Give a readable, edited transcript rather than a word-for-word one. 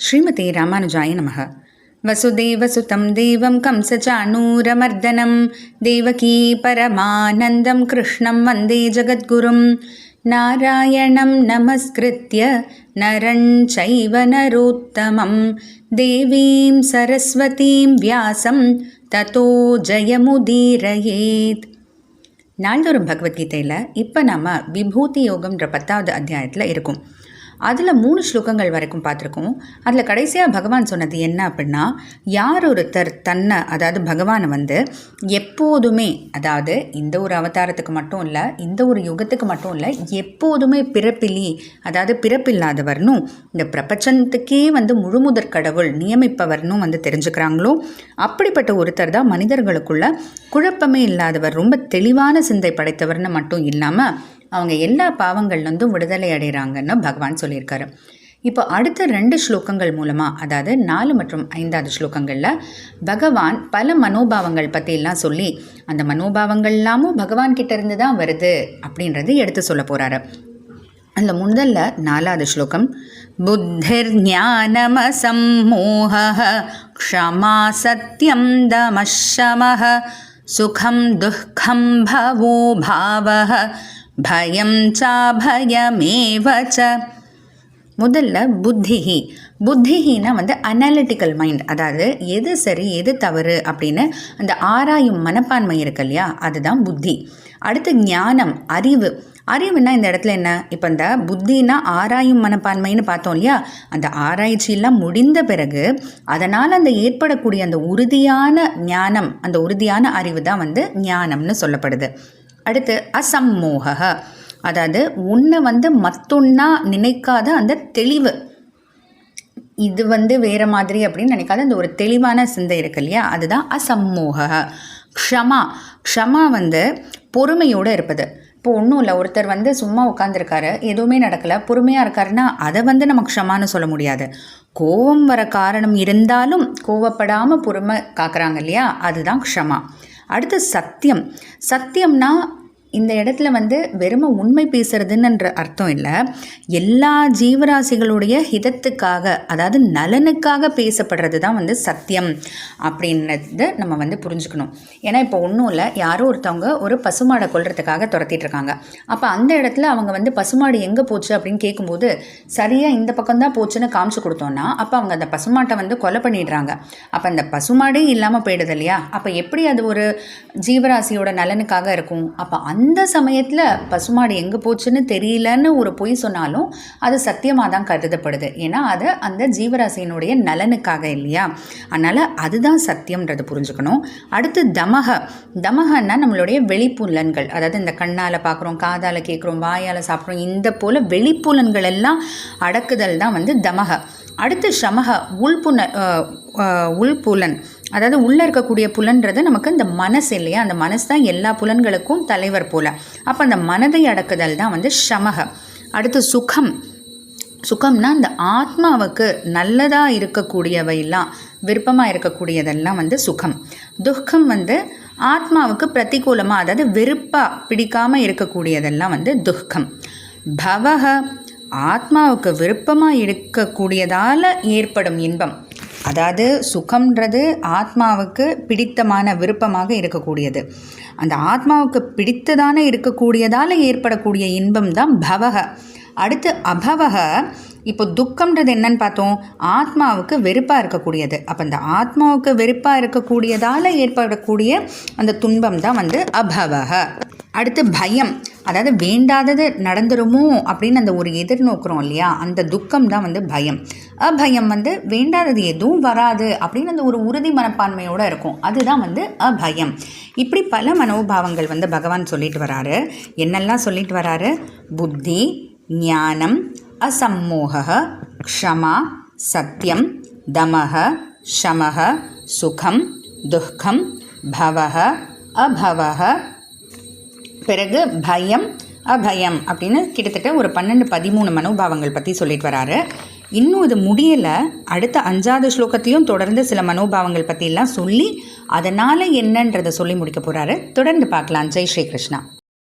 ஸ்ரீமதே ராமானுஜாய நமः. வசுதேவசுதம் தேவம் கம்சச்சாணூரமர்தனம் தேவகீ பரமானந்தம் கிருஷ்ணம் வந்தே ஜகத்குரும். நாராயணம் நமஸ்கிருத்ய நரஞ் சைவ நரோத்தமம் தேவீம் சரஸ்வதீம் வியாசம் ததோ ஜெயமுதீரயேத். நாள்தோறும் பகவத்கீதையில் இப்போ நாம் விபூதி யோகம்ன்ற 10வது அத்தியாயத்தில் இருக்கும். அதில் 3 ஸ்லோகங்கள் வரைக்கும் பார்த்துருக்கோம். அதில் கடைசியாக பகவான் சொன்னது என்ன அப்படின்னா, யார் ஒருத்தர் தன்னை, அதாவது பகவானை வந்து எப்போதுமே, அதாவது இந்த ஒரு அவதாரத்துக்கு மட்டும் இல்லை, இந்த ஒரு யுகத்துக்கு மட்டும் இல்லை, எப்போதுமே பிறப்பிலி, அதாவது பிறப்பில்லாதவர்னும் இந்த பிரபஞ்சத்துக்கே வந்து முழுமுதற் கடவுள் நியமிப்பவர்னும் வந்து தெரிஞ்சுக்கிறாங்களோ, அப்படிப்பட்ட ஒருத்தர் தான் மனிதர்களுக்குள்ள குழப்பமே இல்லாதவர், ரொம்ப தெளிவான சிந்தை படைத்தவர்னு மட்டும் இல்லாமல் அவங்க எல்லா பாவங்கள்லேருந்தும் விடுதலை அடைகிறாங்கன்னு பகவான் சொல்லியிருக்காரு. இப்போ அடுத்த 2 ஸ்லோகங்கள் மூலமாக, அதாவது 4 மற்றும் 5வது ஸ்லோகங்களில் பகவான் பல மனோபாவங்கள் பற்றியெல்லாம் சொல்லி, அந்த மனோபாவங்கள் எல்லாமும் பகவான் கிட்ட இருந்து தான் வருது அப்படின்றது எடுத்து சொல்ல போகிறாரு. அதில் முதல்ல 4வது ஸ்லோகம், புத்திர் ஞானமசம்மோஹः க்ஷமா சத்யம் தமஷமः சுகம் துக்கம் பவோ பாவः பயம் சாபயமேவ ச. முதல்ல புத்திஹி. புத்திஹின்னா வந்து அனாலிட்டிக்கல் மைண்ட், அதாவது எது சரி எது தவறு அப்படின்னு அந்த ஆராயும் மனப்பான்மை இருக்கு இல்லையா, அதுதான் புத்தி. அடுத்து ஞானம், அறிவு. அறிவுன்னா இந்த இடத்துல என்ன, இப்போ இந்த புத்தினா ஆராயும் மனப்பான்மைன்னு பார்த்தோம் இல்லையா, அந்த ஆராய்ச்சியெல்லாம் முடிந்த பிறகு அதனால் அந்த ஏற்படக்கூடிய அந்த உறுதியான ஞானம், அந்த உறுதியான அறிவு தான் வந்து ஞானம்னு சொல்லப்படுது. அடுத்து அசம்மோக, அதாவது உன்னை வந்து மத்தொன்னா நினைக்காத அந்த தெளிவு, இது வந்து வேறு மாதிரி அப்படின்னு நினைக்காத அந்த ஒரு தெளிவான சிந்தை இருக்கு இல்லையா, அதுதான் அசம்மோக. க்ஷமா. க்ஷமா வந்து பொறுமையோடு இருப்பது. இப்போ ஒன்றும் இல்லை, ஒருத்தர் வந்து சும்மா உட்காந்துருக்காரு, எதுவுமே நடக்கலை, பொறுமையாக இருக்காருன்னா அதை வந்து நம்ம க்ஷமான்னு சொல்ல முடியாது. கோபம் வர காரணம் இருந்தாலும் கோவப்படாமல் பொறுமை காக்குறாங்க இல்லையா, அதுதான் க்ஷமா. அடுத்து சத்தியம். சத்தியம்னா இந்த இடத்துல வந்து வெறும் உண்மை பேசுறதுன்ற அர்த்தம் இல்லை, எல்லா ஜீவராசிகளுடைய ஹிதத்துக்காக, அதாவது நலனுக்காக பேசப்படுறது தான் வந்து சத்தியம் அப்படின்றத நம்ம வந்து புரிஞ்சுக்கணும். ஏன்னா இப்போ ஒன்றும் இல்லை, யாரோ ஒருத்தவங்க ஒரு பசுமாடை கொல்றதுக்காக துரத்திட்டு இருக்காங்க. அப்போ அந்த இடத்துல அவங்க வந்து பசுமாடு எங்கே போச்சு அப்படின்னு கேட்கும்போது சரியாக இந்த பக்கம்தான் போச்சுன்னு காமிச்சு கொடுத்தோன்னா, அப்போ அவங்க அந்த பசுமாட்டை வந்து கொலை பண்ணிடுறாங்க. அப்போ அந்த பசுமாடே இல்லாமல் போயிடுது இல்லையா, அப்போ எப்படி அது ஒரு ஜீவராசியோட நலனுக்காக இருக்கும்? அப்போ அந்த சமயத்தில் பசுமாடு எங்கே போச்சுன்னு தெரியலன்னு ஒரு பொய் சொன்னாலும் அது சத்தியமாக தான் கருதப்படுது. ஏன்னா அது அந்த ஜீவராசியினுடைய நலனுக்காக இல்லையா, அதனால் அதுதான் சத்தியம்ன்றது புரிஞ்சுக்கணும். அடுத்து தமக. தமகன்னா நம்மளுடைய வெளிப்புலன்கள், அதாவது இந்த கண்ணால் பார்க்குறோம், காதால் கேட்குறோம், வாயால் சாப்பிட்றோம், இந்த போல் வெளிப்புலன்கள் எல்லாம் அடக்குதல் தான் வந்து தமக. அடுத்து சமக. உள்புலன், அதாவது உள்ளே இருக்கக்கூடிய புலன்றது நமக்கு இந்த மனசு இல்லையா, அந்த மனசு தான் எல்லா புலன்களுக்கும் தலைவர் போல். அப்போ அந்த மனதை அடக்குதல் தான் வந்து சமக. அடுத்து சுகம். சுகம்னா இந்த ஆத்மாவுக்கு நல்லதாக இருக்கக்கூடியவையெல்லாம், விருப்பமாக இருக்கக்கூடியதெல்லாம் வந்து சுகம். துக்கம் வந்து ஆத்மாவுக்கு பிரதிகூலமாக, அதாவது வெறுப்பாக பிடிக்காமல் இருக்கக்கூடியதெல்லாம் வந்து துக்கம். பவக. ஆத்மாவுக்கு விருப்பமாக இருக்கக்கூடியதால் ஏற்படும் இன்பம், அதாவது சுகம்ன்றது ஆத்மாவுக்கு பிடித்தமான விருப்பமாக இருக்கக்கூடியது, அந்த ஆத்மாவுக்கு பிடித்ததான இருக்கக்கூடியதால் ஏற்படக்கூடிய இன்பம் தான் பவக. அடுத்து அபவக. இப்போ துக்கம்ன்றது என்னன்னு பார்த்தோம், ஆத்மாவுக்கு வெறுப்பாக இருக்கக்கூடியது. அப்போ அந்த ஆத்மாவுக்கு வெறுப்பாக இருக்கக்கூடியதால் ஏற்படக்கூடிய அந்த துன்பம் தான் வந்து அபவக. அடுத்து பயம், அதாவது வேண்டாதது நடந்துருமோ அப்படின்னு அந்த ஒரு எதிர்நோக்குறோம் இல்லையா, அந்த துக்கம் தான் வந்து பயம். அபயம் வந்து வேண்டாதது எதுவும் வராது அப்படின்னு அந்த ஒரு உறுதி மனப்பான்மையோடு இருக்கும், அதுதான் வந்து அபயம். இப்படி பல மனோபாவங்கள் வந்து பகவான் சொல்லிட்டு வராரு. என்னெல்லாம் சொல்லிட்டு வராரு, புத்தி, ஞானம், அசம்மோக, க்ஷமா, சத்தியம், தமக, சமக, சுகம், துக்கம், பவக, அபவக, பிறகு பயம், அபயம் அப்படின்னு கிட்டத்தட்ட ஒரு 12-13 மனோபாவங்கள் பற்றி சொல்லிட்டு வராரு. இன்னும் இது முடியலை, அடுத்த 5வது ஸ்லோகத்தையும் தொடர்ந்து சில மனோபாவங்கள் பற்றியெல்லாம் சொல்லி அதனால் என்னன்றதை சொல்லி முடிக்க போகிறாரு. தொடர்ந்து பார்க்கலாம். ஜெய் ஸ்ரீ கிருஷ்ணா.